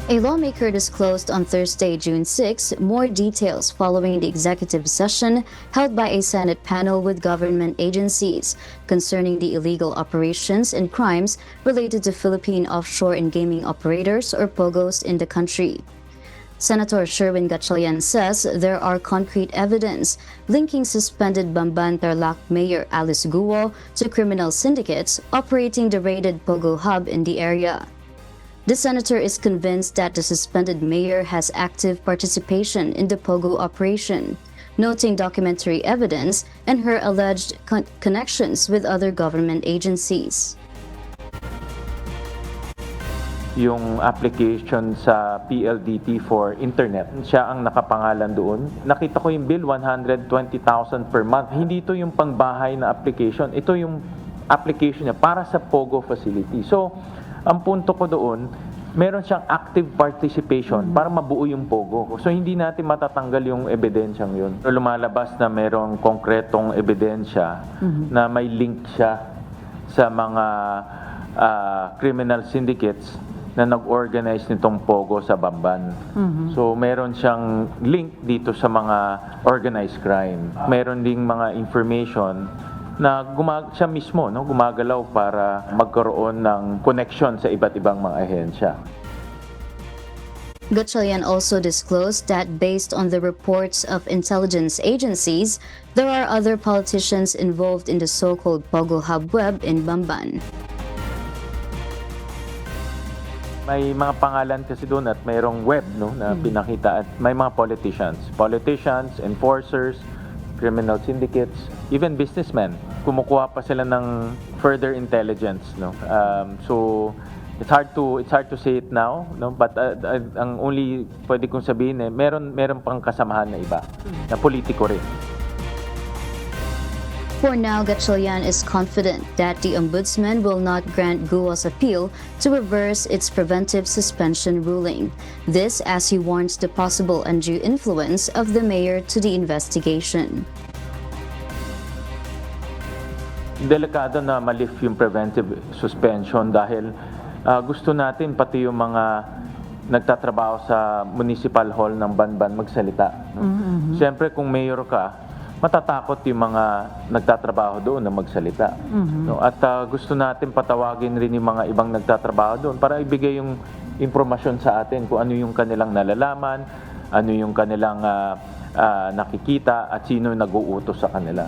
A lawmaker disclosed on Thursday, June 6, more details following the executive session held by a Senate panel with government agencies concerning the illegal operations and crimes related to Philippine offshore and gaming operators or POGOs in the country. Senator Sherwin Gatchalian says there are concrete evidence linking suspended Bamban-Tarlac Mayor Alice Guo to criminal syndicates operating the raided POGO hub in the area. The senator is convinced that the suspended mayor has active participation in the POGO operation, noting documentary evidence and her alleged connections with other government agencies. Yung application sa PLDT for internet, siya ang nakapangalan doon. Nakita ko yung bill, 120,000 per month. Hindi ito yung pangbahay na application. Ito yung application niya para sa POGO facility. So, ang punto ko doon, meron siyang active participation para mabuo yung POGO. So, hindi natin matatanggal yung ebidensyang yun. Lumalabas na merong konkretong ebidensya na may link siya sa mga criminal syndicates na nag-organize nitong POGO sa Bamban. So, meron siyang link dito sa mga organized crime. Meron ding mga information na siya mismo gumagalaw para magkaroon ng connection sa iba't ibang mga ahensya. Gatchalian also disclosed that based on the reports of intelligence agencies, there are other politicians involved in the so-called POGO Hub web in Bamban. May mga pangalan kasi doon at mayroong web na pinakita at may mga politicians, enforcers, criminal syndicates, even businessmen. Kumukuha pa sila ng further intelligence, so it's hard to say it now, but ang only pwede kong sabihin meron pang kasamahan na iba na politiko rin. For now, Gatchalian is confident that the Ombudsman will not grant Guo's appeal to reverse its preventive suspension ruling. This as he warns the possible undue influence of the mayor to the investigation. Delikado na ma-lift yung preventive suspension dahil gusto natin pati yung mga nagtatrabaho sa municipal hall ng Banban magsalita. Siyempre kung mayor ka, matatakot yung mga nagtatrabaho doon na magsalita. At gusto natin patawagin rin yung mga ibang nagtatrabaho doon para ibigay yung impormasyon sa atin kung ano yung kanilang nalalaman, ano yung kanilang nakikita at sino yung nag-uutos sa kanila.